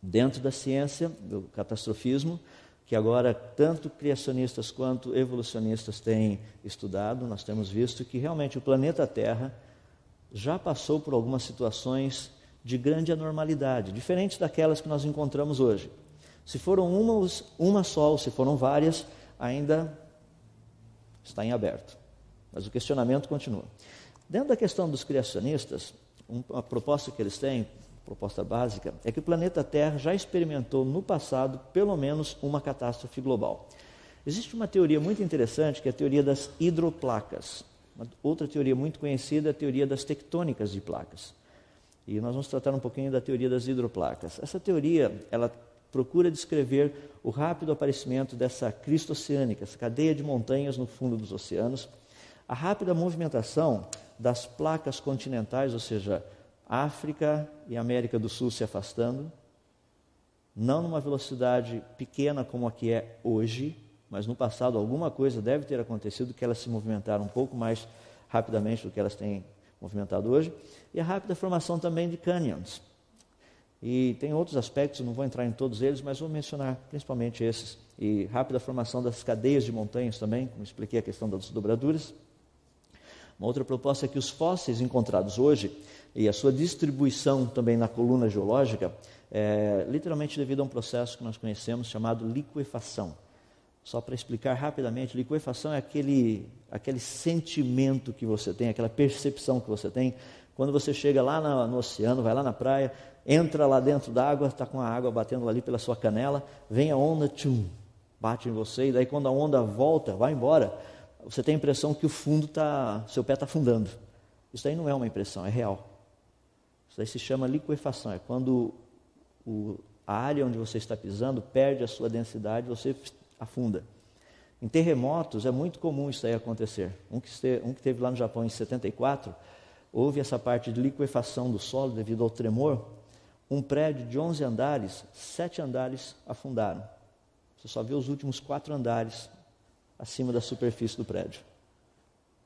Dentro da ciência, do catastrofismo, que agora tanto criacionistas quanto evolucionistas têm estudado, nós temos visto que realmente o planeta Terra já passou por algumas situações de grande anormalidade, diferentes daquelas que nós encontramos hoje. Se foram uma só ou se foram várias, ainda está em aberto. Mas o questionamento continua. Dentro da questão dos criacionistas, uma proposta que eles têm, proposta básica, é que o planeta Terra já experimentou no passado pelo menos uma catástrofe global. Existe uma teoria muito interessante que é a teoria das hidroplacas. Outra teoria muito conhecida é a teoria das tectônicas de placas. E nós vamos tratar um pouquinho da teoria das hidroplacas. Essa teoria, ela procura descrever o rápido aparecimento dessa crista oceânica, essa cadeia de montanhas no fundo dos oceanos, a rápida movimentação das placas continentais, ou seja, África e América do Sul se afastando, não numa velocidade pequena como a que é hoje, mas no passado alguma coisa deve ter acontecido que elas se movimentaram um pouco mais rapidamente do que elas têm movimentado hoje, e a rápida formação também de canyons. E tem outros aspectos, não vou entrar em todos eles, mas vou mencionar principalmente esses. E rápida formação das cadeias de montanhas também, como expliquei a questão das dobraduras. Uma outra proposta é que os fósseis encontrados hoje, e a sua distribuição também na coluna geológica, é literalmente devido a um processo que nós conhecemos chamado liquefação. Só para explicar rapidamente, liquefação é aquele sentimento que você tem, aquela percepção que você tem, quando você chega lá no oceano, vai lá na praia, entra lá dentro da água, está com a água batendo ali pela sua canela, vem a onda, tchum, bate em você, e daí quando a onda volta, vai embora, você tem a impressão que o fundo seu pé está afundando. Isso daí não é uma impressão, é real. Isso daí se chama liquefação, é quando a área onde você está pisando perde a sua densidade, você afunda. Em terremotos é muito comum isso aí acontecer. Um que teve lá no Japão em 74, houve essa parte de liquefação do solo devido ao tremor. Um prédio de 11 andares, 7 andares afundaram. Você só vê os últimos 4 andares acima da superfície do prédio.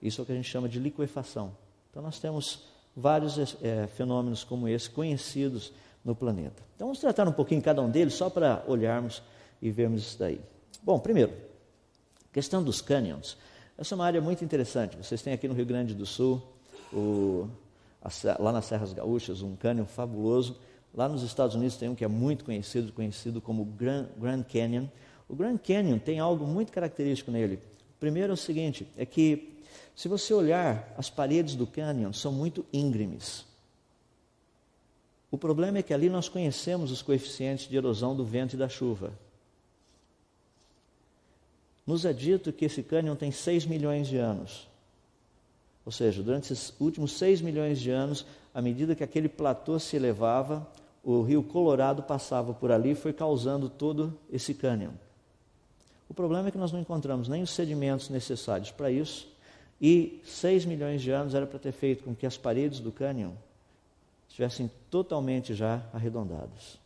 Isso é o que a gente chama de liquefação. Então nós temos vários fenômenos como esse conhecidos no planeta. Então vamos tratar um pouquinho cada um deles, só para olharmos e vermos isso daí. Bom, primeiro, questão dos canyons. Essa é uma área muito interessante. Vocês têm aqui no Rio Grande do Sul, lá nas Serras Gaúchas, um cânion fabuloso. Lá nos Estados Unidos tem um que é muito conhecido como Grand Canyon. O Grand Canyon tem algo muito característico nele. Primeiro é o seguinte, é que se você olhar, as paredes do cânion são muito íngremes. O problema é que ali nós conhecemos os coeficientes de erosão do vento e da chuva. Nos é dito que esse cânion tem 6 milhões de anos. Ou seja, durante esses últimos 6 milhões de anos, à medida que aquele platô se elevava, o rio Colorado passava por ali e foi causando todo esse cânion. O problema é que nós não encontramos nem os sedimentos necessários para isso, e 6 milhões de anos era para ter feito com que as paredes do cânion estivessem totalmente já arredondadas.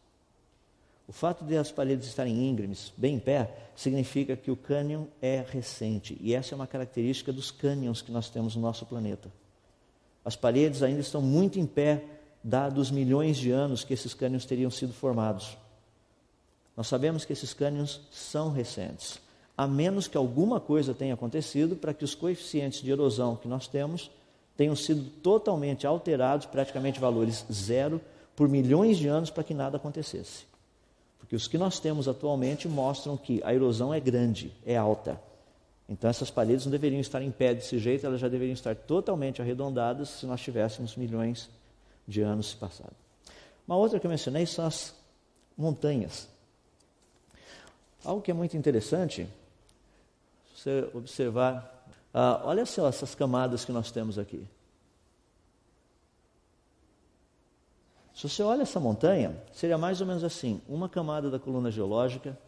O fato de as paredes estarem íngremes, bem em pé, significa que o cânion é recente, e essa é uma característica dos cânions que nós temos no nosso planeta. As paredes ainda estão muito em pé, dados milhões de anos que esses cânions teriam sido formados. Nós sabemos que esses cânions são recentes, a menos que alguma coisa tenha acontecido para que os coeficientes de erosão que nós temos tenham sido totalmente alterados, praticamente valores zero, por milhões de anos para que nada acontecesse. Porque os que nós temos atualmente mostram que a erosão é grande, é alta. Então essas paredes não deveriam estar em pé desse jeito, elas já deveriam estar totalmente arredondadas se nós tivéssemos milhões de anos se passado. Uma outra que eu mencionei são as montanhas. Algo que é muito interessante, se você observar, olha só essas camadas que nós temos aqui. Se você olha essa montanha, seria mais ou menos assim, uma camada da coluna geológica,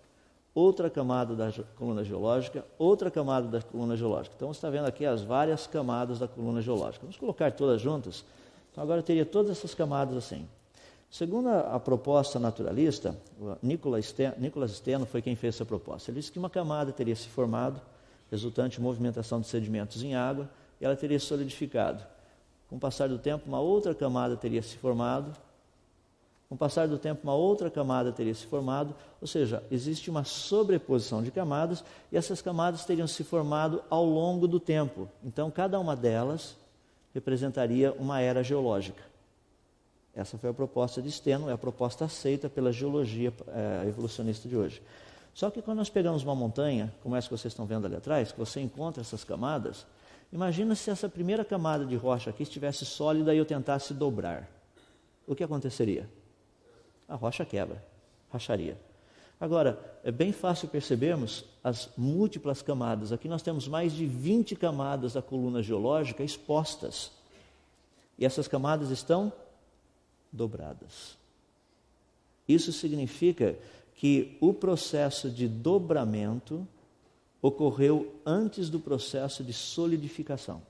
outra camada da coluna geológica, outra camada da coluna geológica. Então você está vendo aqui as várias camadas da coluna geológica. Vamos colocar todas juntas. Então agora eu teria todas essas camadas assim. Segundo a proposta naturalista, Nicholas Steno foi quem fez essa proposta. Ele disse que uma camada teria se formado, resultante de movimentação de sedimentos em água, e ela teria solidificado. Com o passar do tempo, uma outra camada teria se formado, Com o passar do tempo, uma outra camada teria se formado, ou seja, existe uma sobreposição de camadas e essas camadas teriam se formado ao longo do tempo. Então, cada uma delas representaria uma era geológica. Essa foi a proposta de Steno, é a proposta aceita pela geologia evolucionista de hoje. Só que quando nós pegamos uma montanha, como essa que vocês estão vendo ali atrás, que você encontra essas camadas, imagina se essa primeira camada de rocha aqui estivesse sólida e eu tentasse dobrar. O que aconteceria? A rocha quebra, racharia. Agora, é bem fácil percebermos as múltiplas camadas. Aqui nós temos mais de 20 camadas da coluna geológica expostas. E essas camadas estão dobradas. Isso significa que o processo de dobramento ocorreu antes do processo de solidificação.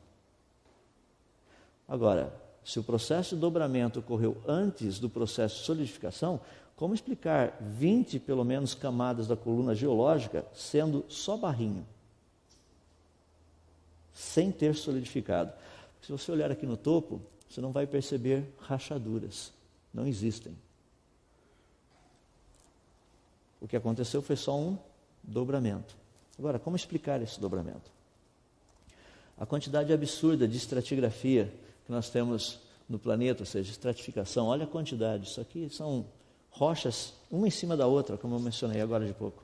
Agora, se o processo de dobramento ocorreu antes do processo de solidificação, como explicar 20, pelo menos, camadas da coluna geológica sendo só barrinho, sem ter solidificado? Se você olhar aqui no topo, você não vai perceber rachaduras, não existem. O que aconteceu foi só um dobramento. Agora, como explicar esse dobramento? A quantidade absurda de estratigrafia que nós temos no planeta, ou seja, estratificação, olha a quantidade. Isso aqui são rochas, uma em cima da outra, como eu mencionei agora de pouco.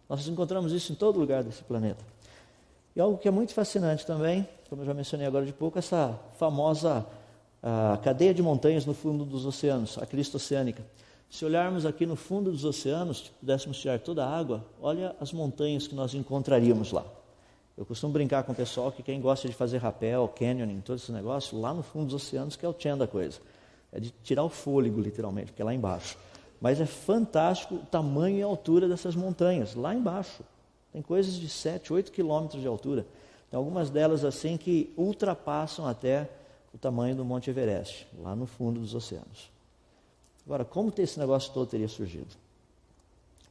Nós encontramos isso em todo lugar desse planeta. E algo que é muito fascinante também, como eu já mencionei agora de pouco, essa famosa cadeia de montanhas no fundo dos oceanos, a crista oceânica. Se olharmos aqui no fundo dos oceanos, pudéssemos tirar toda a água, olha as montanhas que nós encontraríamos lá. Eu costumo brincar com o pessoal que quem gosta de fazer rapel, canyoning, todo esse negócio, lá no fundo dos oceanos que é o tchan da coisa. É de tirar o fôlego, literalmente, porque é lá embaixo. Mas é fantástico o tamanho e a altura dessas montanhas, lá embaixo. Tem coisas de 7, 8 quilômetros de altura. Tem algumas delas assim que ultrapassam até o tamanho do Monte Everest, lá no fundo dos oceanos. Agora, como esse negócio todo teria surgido?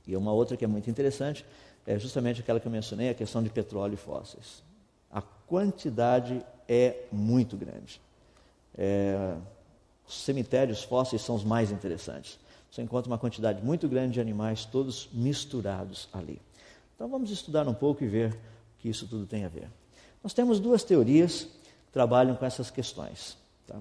E uma outra que é muito interessante é justamente aquela que eu mencionei, a questão de petróleo e fósseis. A quantidade é muito grande. Os cemitérios fósseis são os mais interessantes. Você encontra uma quantidade muito grande de animais, todos misturados ali. Então vamos estudar um pouco e ver o que isso tudo tem a ver. Nós temos duas teorias que trabalham com essas questões. Tá?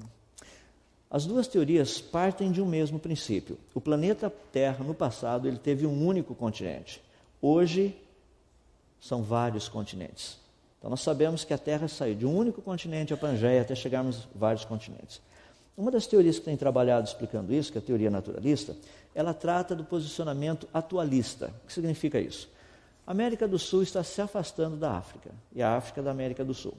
As duas teorias partem de um mesmo princípio. O planeta Terra, no passado, ele teve um único continente. Hoje, são vários continentes. Então, nós sabemos que a Terra saiu de um único continente, a Pangeia, até chegarmos a vários continentes. Uma das teorias que tem trabalhado explicando isso, que é a teoria naturalista, ela trata do posicionamento atualista. O que significa isso? A América do Sul está se afastando da África, e a África da América do Sul.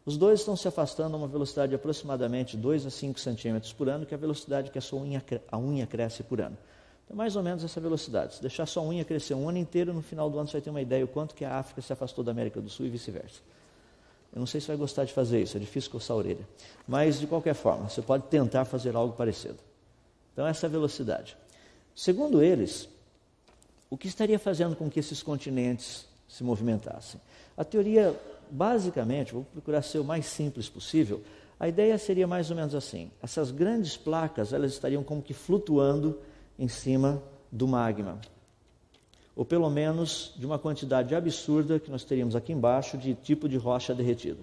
Os dois estão se afastando a uma velocidade de aproximadamente 2 a 5 centímetros por ano, que é a velocidade que a unha cresce por ano. Então, mais ou menos essa velocidade. Se deixar sua unha crescer um ano inteiro, no final do ano você vai ter uma ideia o quanto que a África se afastou da América do Sul e vice-versa. Eu não sei se vai gostar de fazer isso, é difícil coçar a orelha. Mas, de qualquer forma, você pode tentar fazer algo parecido. Então, essa é a velocidade. Segundo eles, o que estaria fazendo com que esses continentes se movimentassem? A teoria, basicamente, vou procurar ser o mais simples possível, a ideia seria mais ou menos assim. Essas grandes placas, elas estariam como que flutuando em cima do magma. Ou pelo menos de uma quantidade absurda que nós teríamos aqui embaixo de tipo de rocha derretida.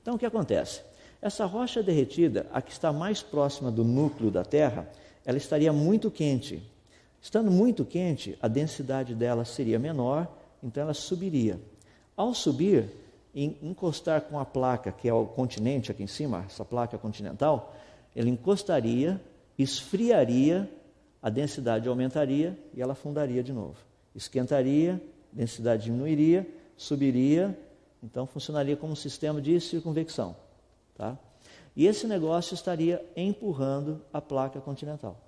Então, o que acontece? Essa rocha derretida, a que está mais próxima do núcleo da Terra, ela estaria muito quente. Estando muito quente, a densidade dela seria menor, então ela subiria. Ao subir, encostar com a placa, que é o continente aqui em cima, essa placa continental, ela encostaria, esfriaria, a densidade aumentaria e ela afundaria de novo. Esquentaria, densidade diminuiria, subiria, então funcionaria como um sistema de circunvecção. Tá? E esse negócio estaria empurrando a placa continental.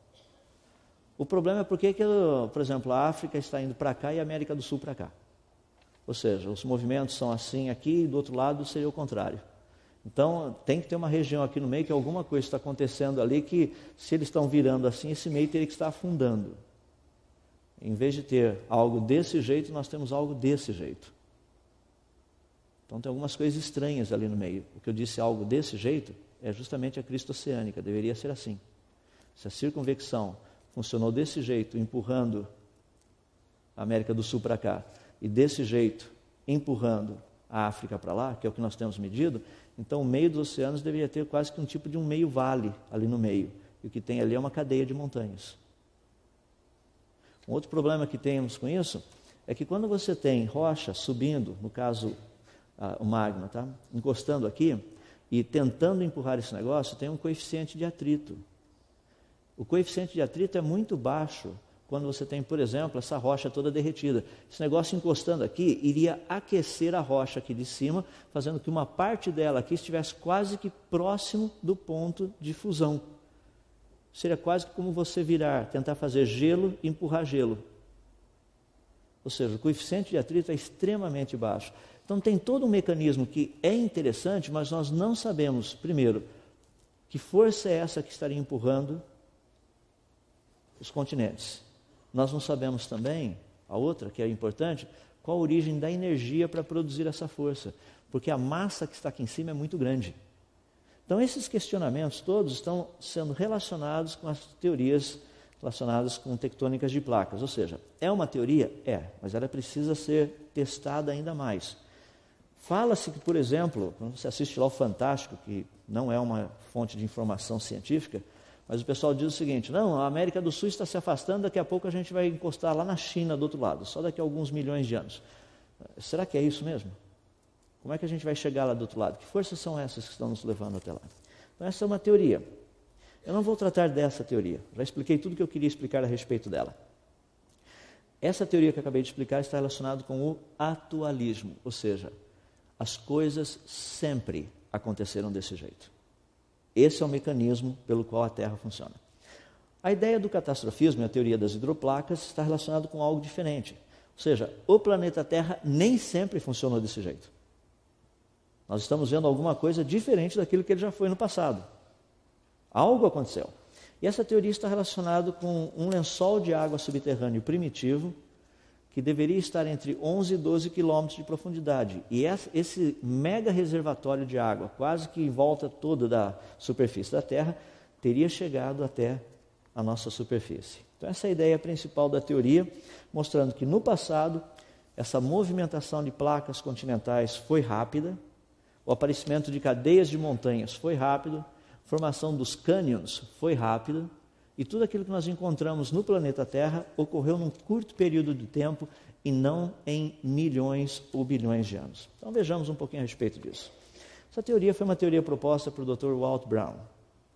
O problema é porque, por exemplo, a África está indo para cá e a América do Sul para cá. Ou seja, os movimentos são assim aqui e do outro lado seria o contrário. Então, tem que ter uma região aqui no meio que alguma coisa está acontecendo ali que, se eles estão virando assim, esse meio teria que estar afundando. Em vez de ter algo desse jeito, nós temos algo desse jeito. Então, tem algumas coisas estranhas ali no meio. O que eu disse algo desse jeito é justamente a crista oceânica, deveria ser assim. Se a circunvecção funcionou desse jeito, empurrando a América do Sul para cá, e desse jeito, empurrando a África para lá, que é o que nós temos medido, então o meio dos oceanos deveria ter quase que um tipo de um meio vale ali no meio. E o que tem ali é uma cadeia de montanhas. Um outro problema que temos com isso é que quando você tem rocha subindo, no caso o magma, tá? Encostando aqui e tentando empurrar esse negócio, tem um coeficiente de atrito. O coeficiente de atrito é muito baixo quando você tem, por exemplo, essa rocha toda derretida. Esse negócio encostando aqui iria aquecer a rocha aqui de cima, fazendo que uma parte dela aqui estivesse quase que próximo do ponto de fusão. Seria quase como você tentar fazer gelo e empurrar gelo. Ou seja, o coeficiente de atrito é extremamente baixo. Então tem todo um mecanismo que é interessante, mas nós não sabemos, primeiro, que força é essa que estaria empurrando os continentes. Nós não sabemos também, a outra que é importante, qual a origem da energia para produzir essa força, porque a massa que está aqui em cima é muito grande. Então esses questionamentos todos estão sendo relacionados com as teorias relacionadas com tectônicas de placas, ou seja, é uma teoria? É, mas ela precisa ser testada ainda mais. Fala-se que, por exemplo, quando você assiste lá o Fantástico, que não é uma fonte de informação científica, mas o pessoal diz o seguinte: não, a América do Sul está se afastando, daqui a pouco a gente vai encostar lá na China do outro lado, só daqui a alguns milhões de anos. Será que é isso mesmo? Como é que a gente vai chegar lá do outro lado? Que forças são essas que estão nos levando até lá? Então essa é uma teoria. Eu não vou tratar dessa teoria, já expliquei tudo que eu queria explicar a respeito dela. Essa teoria que eu acabei de explicar está relacionada com o atualismo, ou seja, as coisas sempre aconteceram desse jeito. Esse é o mecanismo pelo qual a Terra funciona. A ideia do catastrofismo e a teoria das hidroplacas está relacionada com algo diferente. Ou seja, o planeta Terra nem sempre funcionou desse jeito. Nós estamos vendo alguma coisa diferente daquilo que ele já foi no passado. Algo aconteceu. E essa teoria está relacionada com um lençol de água subterrâneo primitivo que deveria estar entre 11 e 12 quilômetros de profundidade. E esse mega reservatório de água, quase que em volta toda da superfície da Terra, teria chegado até a nossa superfície. Então essa é a ideia principal da teoria, mostrando que no passado essa movimentação de placas continentais foi rápida, o aparecimento de cadeias de montanhas foi rápido, a formação dos cânions foi rápida, e tudo aquilo que nós encontramos no planeta Terra ocorreu num curto período de tempo e não em milhões ou bilhões de anos. Então vejamos um pouquinho a respeito disso. Essa teoria foi uma teoria proposta por Dr. Walt Brown.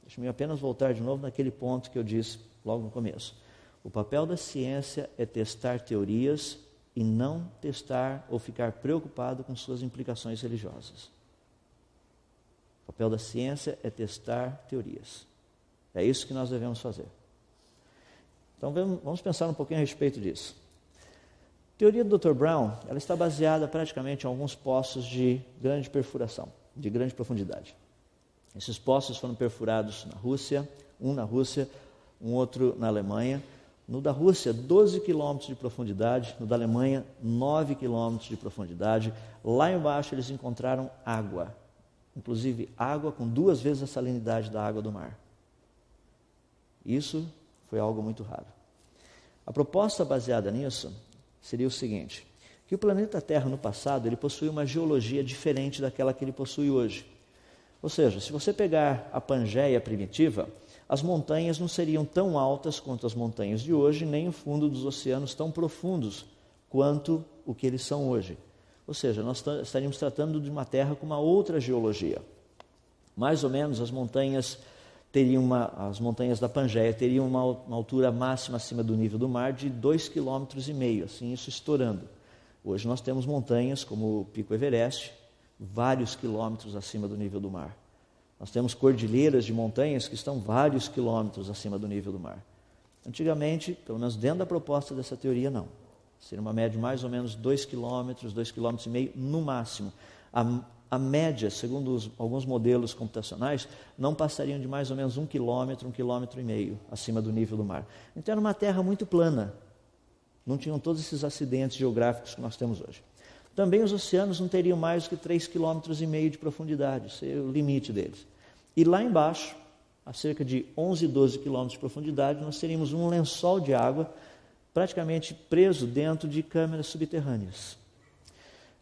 Deixe-me apenas voltar de novo naquele ponto que eu disse logo no começo. O papel da ciência é testar teorias e não testar ou ficar preocupado com suas implicações religiosas. O papel da ciência é testar teorias. É isso que nós devemos fazer. Então vamos pensar um pouquinho a respeito disso. A teoria do Dr. Brown, ela está baseada praticamente em alguns poços de grande perfuração, de grande profundidade. Esses poços foram perfurados na Rússia, um na Rússia, um outro na Alemanha. No da Rússia, 12 quilômetros de profundidade, no da Alemanha, 9 quilômetros de profundidade. Lá embaixo eles encontraram água, inclusive água com 2 vezes a salinidade da água do mar. Isso foi algo muito raro. A proposta baseada nisso seria o seguinte, que o planeta Terra no passado ele possui uma geologia diferente daquela que ele possui hoje. Ou seja, se você pegar a Pangeia primitiva, as montanhas não seriam tão altas quanto as montanhas de hoje, nem o fundo dos oceanos tão profundos quanto o que eles são hoje. Ou seja, nós estaríamos tratando de uma Terra com uma outra geologia. Mais ou menos as montanhas da Pangeia teriam uma altura máxima acima do nível do mar de 2,5 km, assim isso estourando. Hoje nós temos montanhas como o Pico Everest, vários quilômetros acima do nível do mar. Nós temos cordilheiras de montanhas que estão vários quilômetros acima do nível do mar. Antigamente, pelo menos dentro da proposta dessa teoria, não. Seria uma média de mais ou menos 2 km, 2,5 km no máximo. A média, segundo alguns modelos computacionais, não passariam de mais ou menos 1 km, 1,5 km acima do nível do mar. Então era uma terra muito plana. Não tinham todos esses acidentes geográficos que nós temos hoje. Também os oceanos não teriam mais do que 3,5 km de profundidade, esse é o limite deles. E lá embaixo, a cerca de 11, 12 quilômetros de profundidade, nós teríamos um lençol de água praticamente preso dentro de câmeras subterrâneas.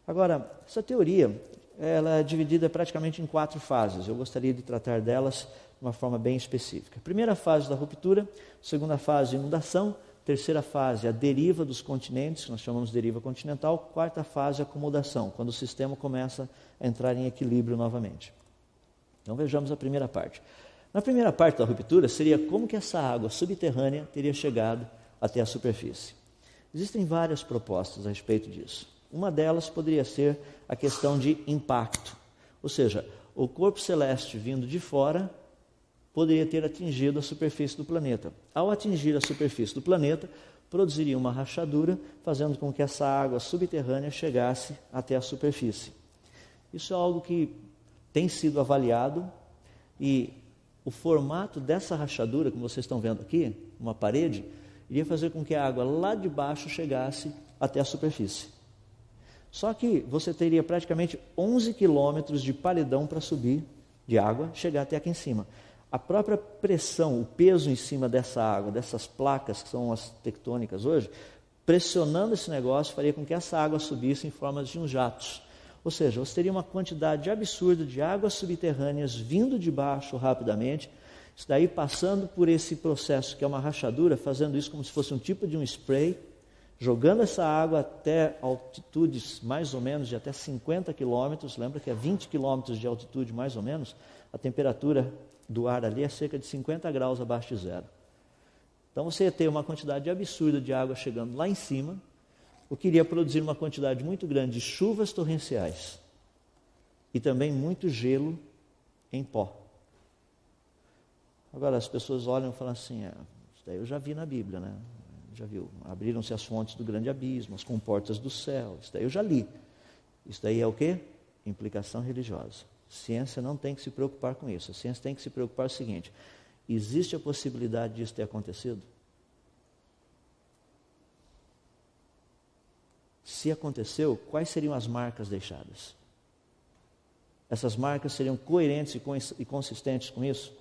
Agora, essa teoria ela é dividida praticamente em 4 fases. Eu gostaria de tratar delas de uma forma bem específica. Primeira fase da ruptura, segunda fase, inundação, terceira fase, a deriva dos continentes, que nós chamamos de deriva continental, quarta fase, acomodação, quando o sistema começa a entrar em equilíbrio novamente. Então vejamos a primeira parte. Na primeira parte da ruptura seria como que essa água subterrânea teria chegado até a superfície. Existem várias propostas a respeito disso. Uma delas poderia ser a questão de impacto, ou seja, o corpo celeste vindo de fora poderia ter atingido a superfície do planeta. Ao atingir a superfície do planeta, produziria uma rachadura, fazendo com que essa água subterrânea chegasse até a superfície. Isso é algo que tem sido avaliado e o formato dessa rachadura, como vocês estão vendo aqui, uma parede, iria fazer com que a água lá de baixo chegasse até a superfície. Só que você teria praticamente 11 quilômetros de paredão para subir de água, chegar até aqui em cima. A própria pressão, o peso em cima dessa água, dessas placas que são as tectônicas hoje, pressionando esse negócio, faria com que essa água subisse em forma de uns jatos. Ou seja, você teria uma quantidade absurda de águas subterrâneas vindo de baixo rapidamente, isso daí passando por esse processo que é uma rachadura, fazendo isso como se fosse um tipo de um spray, jogando essa água até altitudes mais ou menos de até 50 quilômetros, lembra que é 20 quilômetros de altitude mais ou menos, a temperatura do ar ali é cerca de 50 graus abaixo de zero. Então você ia ter uma quantidade absurda de água chegando lá em cima, o que iria produzir uma quantidade muito grande de chuvas torrenciais e também muito gelo em pó. Agora as pessoas olham e falam assim, isso daí eu já vi na Bíblia, né? Já viu, abriram-se as fontes do grande abismo, as comportas do céu, isso daí eu já li. Isso daí é o quê? Implicação religiosa. Ciência não tem que se preocupar com isso. A ciência tem que se preocupar com o seguinte, existe a possibilidade disso ter acontecido? Se aconteceu, quais seriam as marcas deixadas? Essas marcas seriam coerentes e consistentes com isso?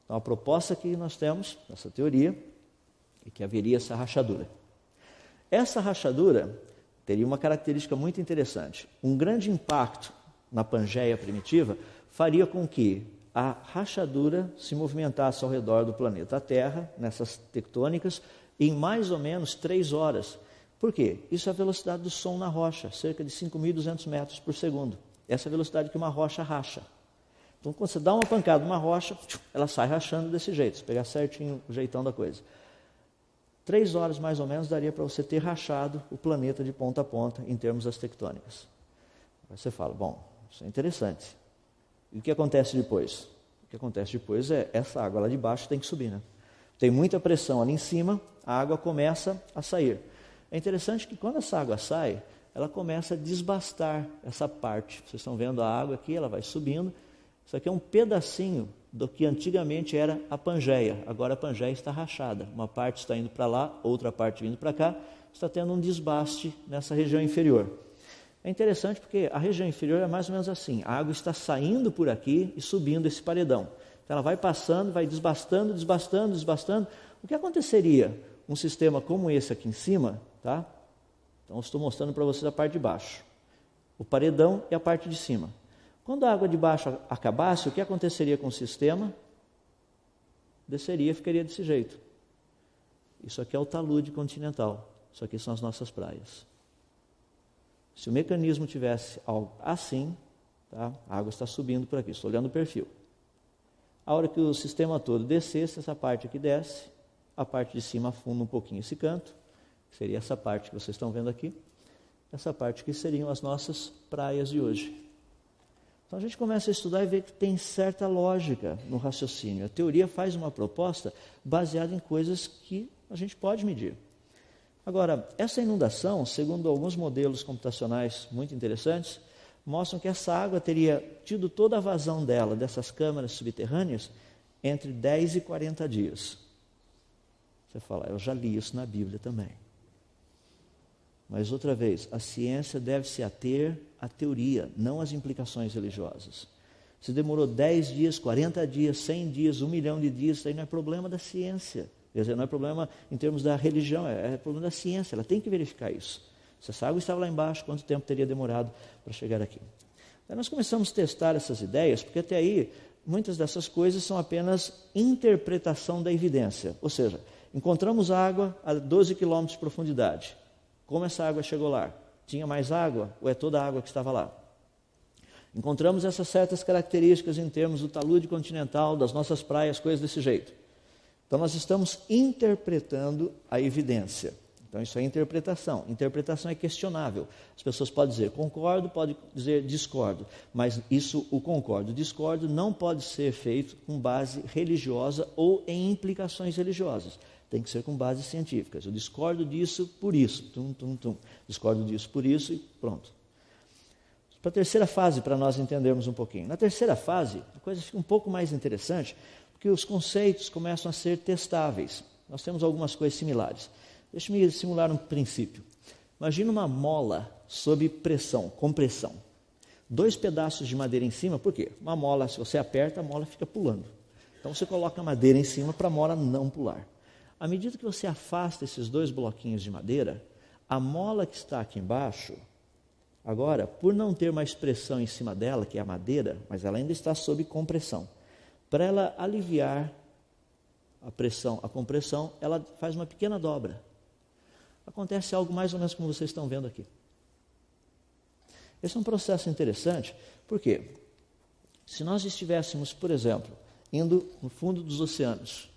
Então a proposta que nós temos, essa teoria, é que haveria essa rachadura. Essa rachadura teria uma característica muito interessante. Um grande impacto na Pangeia primitiva faria com que a rachadura se movimentasse ao redor do planeta Terra, nessas tectônicas, em mais ou menos 3 horas. Por quê? Isso é a velocidade do som na rocha, cerca de 5.200 metros por segundo. Essa é a velocidade que uma rocha racha. Então, quando você dá uma pancada numa rocha, ela sai rachando desse jeito, se pegar certinho o jeitão da coisa. 3 horas mais ou menos daria para você ter rachado o planeta de ponta a ponta em termos das tectônicas. Aí você fala, bom, isso é interessante. E o que acontece depois? O que acontece depois é essa água lá de baixo tem que subir, né? Tem muita pressão ali em cima, a água começa a sair. É interessante que quando essa água sai, ela começa a desbastar essa parte. Vocês estão vendo a água aqui, ela vai subindo. Isso aqui é um pedacinho do que antigamente era a Pangeia. Agora a Pangeia está rachada. Uma parte está indo para lá, outra parte vindo para cá. Está tendo um desbaste nessa região inferior. É interessante porque a região inferior é mais ou menos assim. A água está saindo por aqui e subindo esse paredão. Então ela vai passando, vai desbastando, desbastando, desbastando. O que aconteceria? Um sistema como esse aqui em cima, tá? Então estou mostrando para vocês a parte de baixo. O paredão e a parte de cima. Quando a água de baixo acabasse, o que aconteceria com o sistema? Desceria, ficaria desse jeito. Isso aqui é o talude continental. Isso aqui são as nossas praias. Se o mecanismo tivesse algo assim, tá? A água está subindo por aqui, estou olhando o perfil. A hora que o sistema todo descesse, essa parte aqui desce, a parte de cima afunda um pouquinho esse canto, que seria essa parte que vocês estão vendo aqui. Essa parte aqui seriam as nossas praias de hoje. Então a gente começa a estudar e ver que tem certa lógica no raciocínio. A teoria faz uma proposta baseada em coisas que a gente pode medir. Agora, essa inundação, segundo alguns modelos computacionais muito interessantes, mostram que essa água teria tido toda a vazão dela, dessas câmaras subterrâneas, entre 10 e 40 dias. Você fala, eu já li isso na Bíblia também. Mas outra vez, a ciência deve se ater à teoria, não às implicações religiosas. Se demorou 10 dias, 40 dias, 100 dias, 1 milhão de dias, isso aí não é problema da ciência. Quer dizer, não é problema em termos da religião, é problema da ciência. Ela tem que verificar isso. Se essa água estava lá embaixo, quanto tempo teria demorado para chegar aqui? Aí nós começamos a testar essas ideias, porque até aí, muitas dessas coisas são apenas interpretação da evidência. Ou seja, encontramos água a 12 quilômetros de profundidade. Como essa água chegou lá? Tinha mais água ou é toda a água que estava lá? Encontramos essas certas características em termos do talude continental, das nossas praias, coisas desse jeito. Então nós estamos interpretando a evidência. Então isso é interpretação. Interpretação é questionável. As pessoas podem dizer concordo, podem dizer discordo. Mas isso, o concordo, o discordo, não pode ser feito com base religiosa ou em implicações religiosas. Tem que ser com bases científicas. Eu discordo disso por isso. Discordo disso por isso e pronto. Para a terceira fase, para nós entendermos um pouquinho. Na terceira fase, a coisa fica um pouco mais interessante, porque os conceitos começam a ser testáveis. Nós temos algumas coisas similares. Deixe-me simular um princípio. Imagina uma mola sob pressão, compressão. 2 pedaços de madeira em cima, por quê? Uma mola, se você aperta, a mola fica pulando. Então você coloca a madeira em cima para a mola não pular. À medida que você afasta esses 2 bloquinhos de madeira, a mola que está aqui embaixo, agora, por não ter mais pressão em cima dela, que é a madeira, mas ela ainda está sob compressão. Para ela aliviar a pressão, a compressão, ela faz uma pequena dobra. Acontece algo mais ou menos como vocês estão vendo aqui. Esse é um processo interessante, porque se nós estivéssemos, por exemplo, indo no fundo dos oceanos,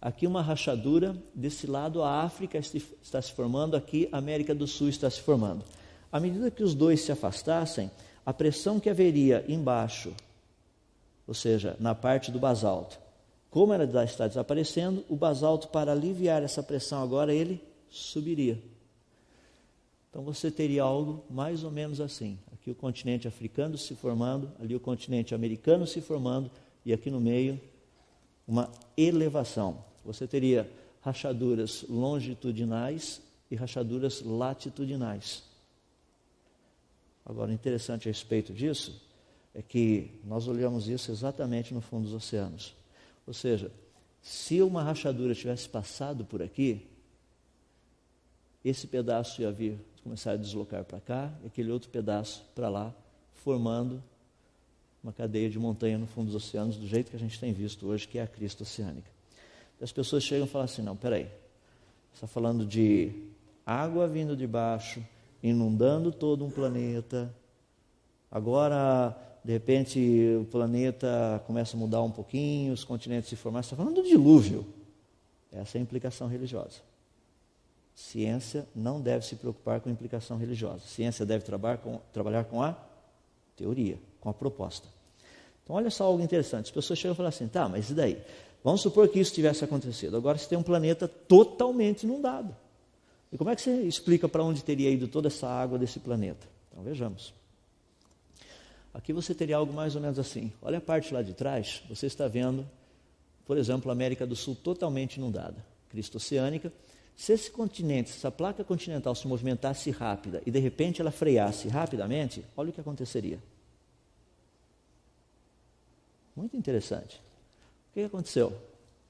aqui uma rachadura, desse lado a África está se formando, aqui a América do Sul está se formando. À medida que os dois se afastassem, a pressão que haveria embaixo, ou seja, na parte do basalto, como ela está desaparecendo, o basalto, para aliviar essa pressão agora, ele subiria. Então você teria algo mais ou menos assim. Aqui o continente africano se formando, ali o continente americano se formando, e aqui no meio uma elevação. Você teria rachaduras longitudinais e rachaduras latitudinais. Agora, interessante a respeito disso é que nós olhamos isso exatamente no fundo dos oceanos. Ou seja, se uma rachadura tivesse passado por aqui, esse pedaço ia começar a deslocar para cá, e aquele outro pedaço para lá, formando uma cadeia de montanha no fundo dos oceanos, do jeito que a gente tem visto hoje, que é a crista oceânica. As pessoas chegam e falam assim, não, peraí, você está falando de água vindo de baixo, inundando todo um planeta, agora, de repente, o planeta começa a mudar um pouquinho, os continentes se formar, você está falando do dilúvio. Essa é a implicação religiosa. Ciência não deve se preocupar com implicação religiosa. Ciência deve trabalhar com a teoria, com a proposta. Então, olha só algo interessante. As pessoas chegam e falam assim, tá, mas e daí? Vamos supor que isso tivesse acontecido. Agora você tem um planeta totalmente inundado. E como é que você explica para onde teria ido toda essa água desse planeta? Então, vejamos. Aqui você teria algo mais ou menos assim. Olha a parte lá de trás, você está vendo, por exemplo, a América do Sul totalmente inundada. Crista oceânica. Se esse continente, se essa placa continental se movimentasse rápida e de repente ela freasse rapidamente, olha o que aconteceria. Muito interessante. O que aconteceu?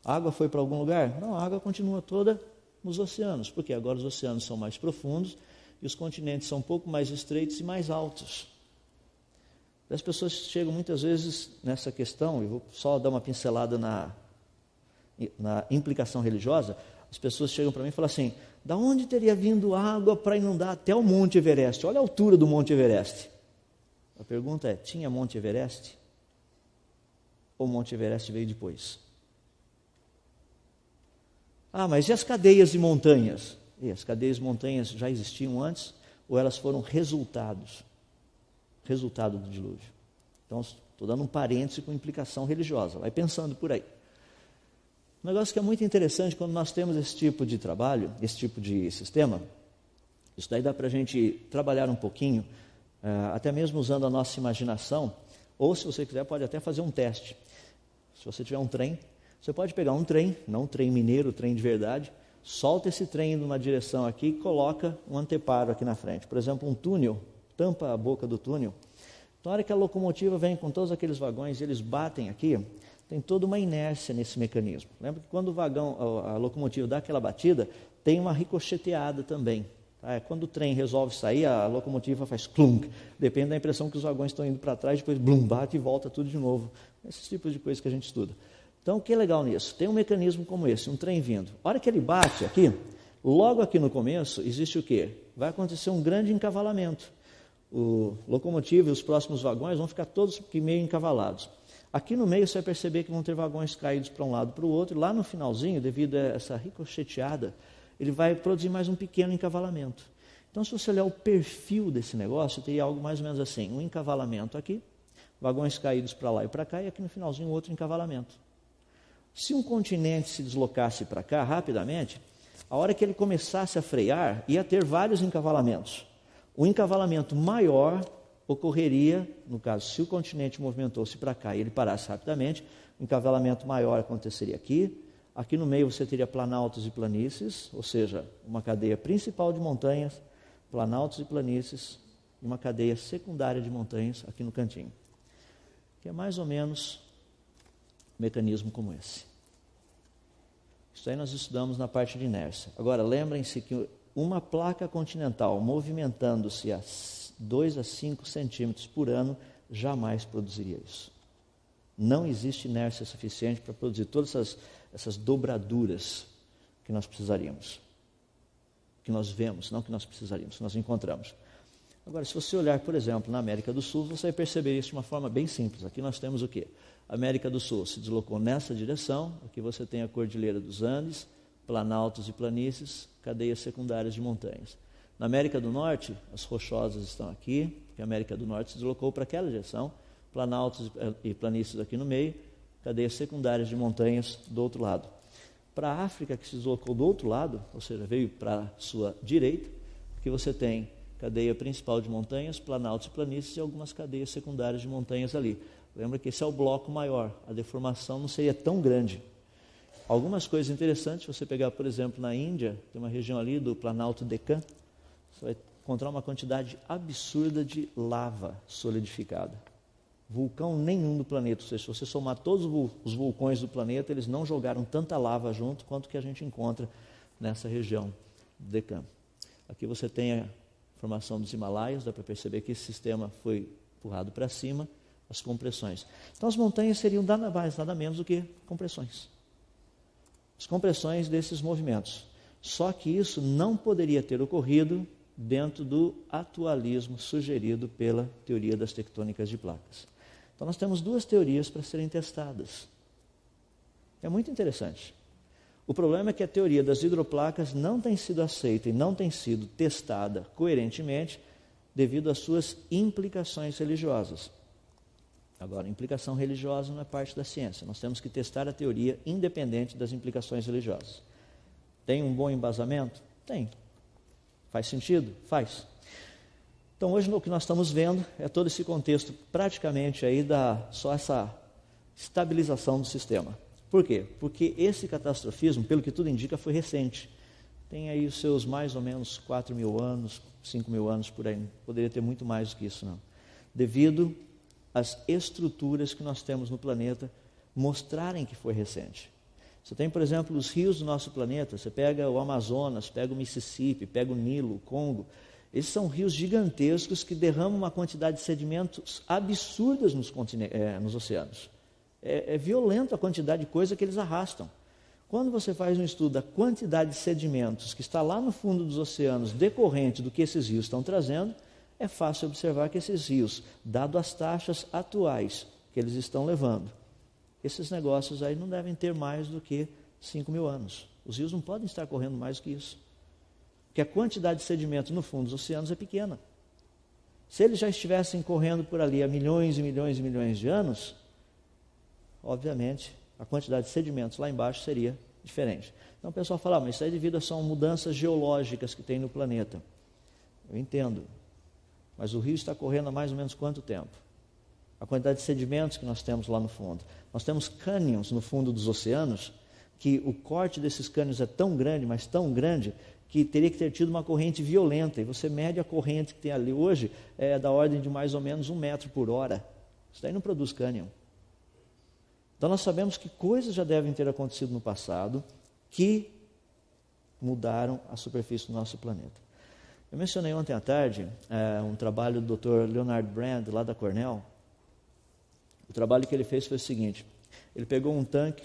A água foi para algum lugar? Não, a água continua toda nos oceanos, porque agora os oceanos são mais profundos e os continentes são um pouco mais estreitos e mais altos. As pessoas chegam muitas vezes nessa questão, eu vou só dar uma pincelada na implicação religiosa. As pessoas chegam para mim e falam assim, da onde teria vindo água para inundar até o Monte Everest? Olha a altura do Monte Everest. A pergunta é, tinha Monte Everest? Ou o Monte Everest veio depois? Ah, mas e as cadeias de montanhas? E as cadeias de montanhas já existiam antes ou elas foram resultado do dilúvio? Então, estou dando um parêntese com implicação religiosa. Vai pensando por aí. Um negócio que é muito interessante quando nós temos esse tipo de trabalho, esse tipo de sistema, isso daí dá para a gente trabalhar um pouquinho, até mesmo usando a nossa imaginação, ou se você quiser pode até fazer um teste. Se você tiver um trem, você pode pegar um trem, não um trem mineiro, trem de verdade, solta esse trem indo numa direção aqui e coloca um anteparo aqui na frente. Por exemplo, um túnel, tampa a boca do túnel, Então, a hora que a locomotiva vem com todos aqueles vagões, eles batem aqui, tem toda uma inércia nesse mecanismo. Lembra que quando o vagão, a locomotiva dá aquela batida, tem uma ricocheteada também. Tá? Quando o trem resolve sair, a locomotiva faz clunk. Depende da impressão que os vagões estão indo para trás, depois blum, bate e volta tudo de novo. Esses tipos de coisas que a gente estuda. Então, o que é legal nisso? Tem um mecanismo como esse, um trem vindo. A hora que ele bate aqui, logo aqui no começo, existe o quê? Vai acontecer um grande encavalamento. O locomotivo e os próximos vagões vão ficar todos meio encavalados. Aqui no meio você vai perceber que vão ter vagões caídos para um lado e para o outro. Lá no finalzinho, devido a essa ricocheteada, ele vai produzir mais um pequeno encavalamento. Então, se você olhar o perfil desse negócio, teria algo mais ou menos assim. Um encavalamento aqui, vagões caídos para lá e para cá, e aqui no finalzinho outro encavalamento. Se um continente se deslocasse para cá rapidamente, a hora que ele começasse a frear, ia ter vários encavalamentos. O encavalamento maior ocorreria, no caso, se o continente movimentou-se para cá e ele parasse rapidamente, o encavalamento maior aconteceria aqui. Aqui no meio você teria planaltos e planícies, ou seja, uma cadeia principal de montanhas, planaltos e planícies, e uma cadeia secundária de montanhas aqui no cantinho. Que é mais ou menos um mecanismo como esse. Isso aí nós estudamos na parte de inércia. Agora, lembrem-se que uma placa continental movimentando-se a 2 a 5 centímetros por ano jamais produziria isso. Não existe inércia suficiente para produzir todas essas dobraduras que nós precisaríamos. Que nós vemos, não que nós precisaríamos, que nós encontramos. Agora, se você olhar, por exemplo, na América do Sul, você vai perceber isso de uma forma bem simples. Aqui nós temos o quê? A América do Sul se deslocou nessa direção. Aqui você tem a Cordilheira dos Andes, planaltos e planícies, cadeias secundárias de montanhas. Na América do Norte, as rochosas estão aqui, porque a América do Norte se deslocou para aquela direção, planaltos e planícies aqui no meio, cadeias secundárias de montanhas do outro lado. Para a África, que se deslocou do outro lado, ou seja, veio para a sua direita, aqui você tem cadeia principal de montanhas, planaltos e planícies e algumas cadeias secundárias de montanhas ali. Lembra que esse é o bloco maior, a deformação não seria tão grande. Algumas coisas interessantes, se você pegar, por exemplo, na Índia, tem uma região ali do Planalto Deccan, você vai encontrar uma quantidade absurda de lava solidificada. Vulcão nenhum do planeta, ou seja, se você somar todos os vulcões do planeta, eles não jogaram tanta lava junto quanto que a gente encontra nessa região do Deccan. Aqui você tem a formação dos Himalaias, dá para perceber que esse sistema foi empurrado para cima, as compressões. Então as montanhas seriam nada mais, nada menos do que compressões. As compressões desses movimentos. Só que isso não poderia ter ocorrido dentro do atualismo sugerido pela teoria das tectônicas de placas. Então nós temos duas teorias para serem testadas. É muito interessante. O problema é que a teoria das hidroplacas não tem sido aceita e não tem sido testada coerentemente devido às suas implicações religiosas. Agora, implicação religiosa não é parte da ciência. Nós temos que testar a teoria independente das implicações religiosas. Tem um bom embasamento? Tem. Faz sentido? Faz. Então, hoje o que nós estamos vendo é todo esse contexto praticamente aí só essa estabilização do sistema. Por quê? Porque esse catastrofismo, pelo que tudo indica, foi recente. Tem aí os seus mais ou menos 4.000 anos, 5.000 anos por aí. Poderia ter muito mais do que isso, não. Devido às estruturas que nós temos no planeta mostrarem que foi recente. Você tem, por exemplo, os rios do nosso planeta. Você pega o Amazonas, pega o Mississippi, pega o Nilo, o Congo. Esses são rios gigantescos que derramam uma quantidade de sedimentos absurdas nos oceanos. É violento a quantidade de coisa que eles arrastam. Quando você faz um estudo da quantidade de sedimentos que está lá no fundo dos oceanos decorrente do que esses rios estão trazendo, é fácil observar que esses rios, dado as taxas atuais que eles estão levando, esses negócios aí não devem ter mais do que 5.000 anos. Os rios não podem estar correndo mais do que isso. Porque a quantidade de sedimentos no fundo dos oceanos é pequena. Se eles já estivessem correndo por ali há milhões e milhões e milhões de anos, obviamente, a quantidade de sedimentos lá embaixo seria diferente. Então o pessoal fala, mas isso é devido a são mudanças geológicas que tem no planeta. Eu entendo. Mas o rio está correndo há mais ou menos quanto tempo? A quantidade de sedimentos que nós temos lá no fundo. Nós temos cânions no fundo dos oceanos, que o corte desses cânions é tão grande, mas tão grande, que teria que ter tido uma corrente violenta, e você mede a corrente que tem ali hoje, é da ordem de mais ou menos 1 metro por hora. Isso daí não produz cânion. Então nós sabemos que coisas já devem ter acontecido no passado que mudaram a superfície do nosso planeta. Eu mencionei ontem à tarde um trabalho do Dr. Leonard Brand, lá da Cornell. O trabalho que ele fez foi o seguinte: ele pegou um tanque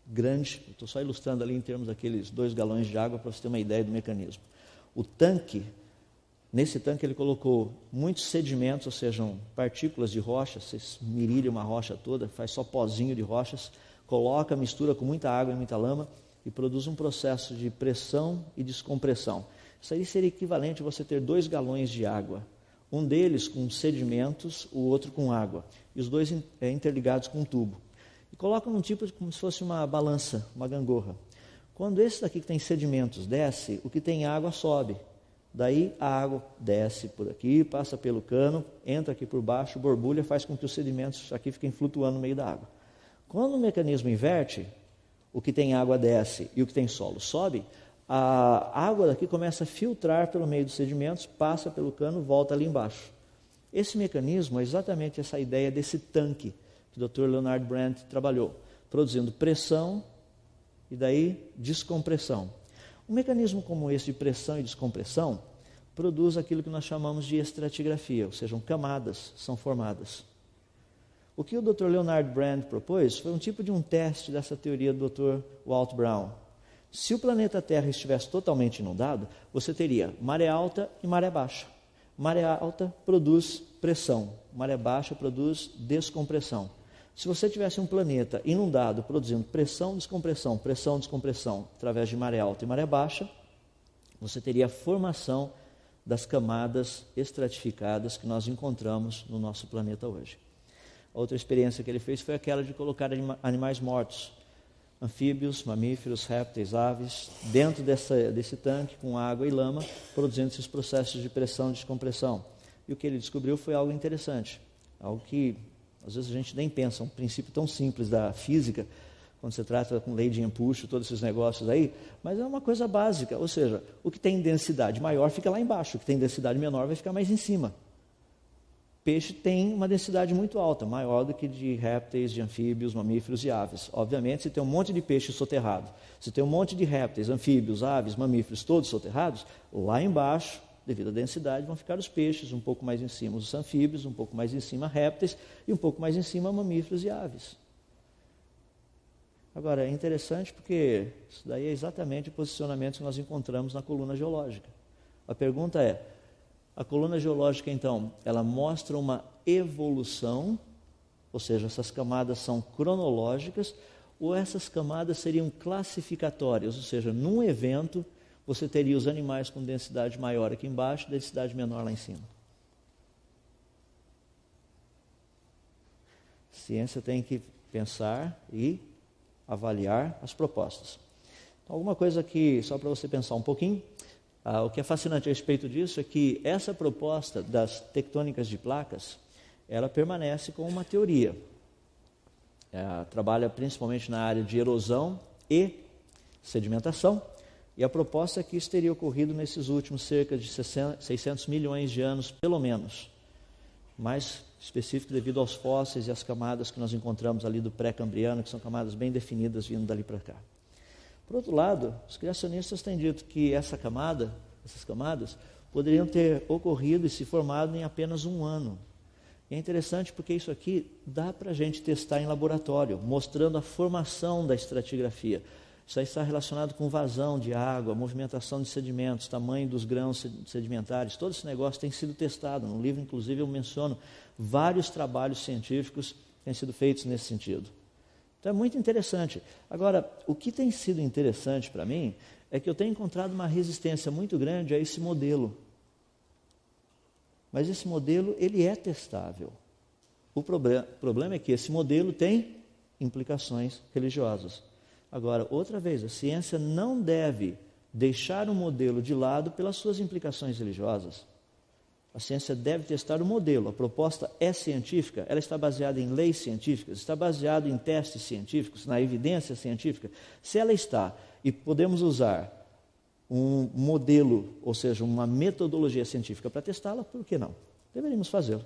grande, estou só ilustrando ali em termos daqueles 2 galões de água para você ter uma ideia do mecanismo. Nesse tanque ele colocou muitos sedimentos, ou seja, partículas de rocha. Você mirilha uma rocha toda, faz só pozinho de rochas, coloca, mistura com muita água e muita lama e produz um processo de pressão e descompressão. Isso aí seria equivalente a você ter 2 galões de água, um deles com sedimentos, o outro com água, e os dois interligados com um tubo. E coloca num tipo como se fosse uma balança, uma gangorra. Quando esse daqui que tem sedimentos desce, o que tem água sobe. Daí a água desce por aqui, passa pelo cano, entra aqui por baixo, borbulha, faz com que os sedimentos aqui fiquem flutuando no meio da água. Quando o mecanismo inverte, o que tem água desce e o que tem solo sobe, a água daqui começa a filtrar pelo meio dos sedimentos, passa pelo cano, volta ali embaixo. Esse mecanismo é exatamente essa ideia desse tanque que o Dr. Leonard Brand trabalhou, produzindo pressão e daí descompressão. Um mecanismo como esse de pressão e descompressão produz aquilo que nós chamamos de estratigrafia, ou seja, camadas são formadas. O que o Dr. Leonard Brand propôs foi um tipo de um teste dessa teoria do Dr. Walt Brown. Se o planeta Terra estivesse totalmente inundado, você teria maré alta e maré baixa. Maré alta produz pressão, maré baixa produz descompressão. Se você tivesse um planeta inundado produzindo pressão, descompressão, através de maré alta e maré baixa, você teria a formação das camadas estratificadas que nós encontramos no nosso planeta hoje. A outra experiência que ele fez foi aquela de colocar animais mortos, anfíbios, mamíferos, répteis, aves, dentro desse tanque com água e lama, produzindo esses processos de pressão e descompressão. E o que ele descobriu foi algo interessante, algo que às vezes a gente nem pensa, um princípio tão simples da física, quando se trata com lei de empuxo, todos esses negócios aí, mas é uma coisa básica, ou seja, o que tem densidade maior fica lá embaixo, o que tem densidade menor vai ficar mais em cima. Peixe tem uma densidade muito alta, maior do que de répteis, de anfíbios, mamíferos e aves. Obviamente, se tem um monte de peixe soterrado, se tem um monte de répteis, anfíbios, aves, mamíferos, todos soterrados, lá embaixo, devido à densidade, vão ficar os peixes, um pouco mais em cima os anfíbios, um pouco mais em cima répteis e um pouco mais em cima mamíferos e aves. Agora, é interessante porque isso daí é exatamente o posicionamento que nós encontramos na coluna geológica. A pergunta é, a coluna geológica, então, ela mostra uma evolução, ou seja, essas camadas são cronológicas, ou essas camadas seriam classificatórias, ou seja, num evento você teria os animais com densidade maior aqui embaixo e densidade menor lá em cima. A ciência tem que pensar e avaliar as propostas. Então, alguma coisa aqui, só para você pensar um pouquinho. O que é fascinante a respeito disso é que essa proposta das tectônicas de placas, ela permanece como uma teoria. Trabalha principalmente na área de erosão e sedimentação, e a proposta é que isso teria ocorrido nesses últimos cerca de 600 milhões de anos, pelo menos. Mais específico devido aos fósseis e às camadas que nós encontramos ali do pré-cambriano, que são camadas bem definidas vindo dali para cá. Por outro lado, os criacionistas têm dito que essas camadas, poderiam ter ocorrido e se formado em apenas 1 ano. E é interessante porque isso aqui dá para a gente testar em laboratório, mostrando a formação da estratigrafia. Isso aí está relacionado com vazão de água, movimentação de sedimentos, tamanho dos grãos sedimentares. Todo esse negócio tem sido testado. No livro, inclusive, eu menciono vários trabalhos científicos que têm sido feitos nesse sentido. Então é muito interessante. Agora, o que tem sido interessante para mim é que eu tenho encontrado uma resistência muito grande a esse modelo. Mas esse modelo, ele é testável. O problema é que esse modelo tem implicações religiosas. Agora, outra vez, a ciência não deve deixar o modelo de lado pelas suas implicações religiosas. A ciência deve testar o modelo. A proposta é científica, ela está baseada em leis científicas, está baseada em testes científicos, na evidência científica. Se ela está, e podemos usar um modelo, ou seja, uma metodologia científica para testá-la, por que não? Deveríamos fazê-lo.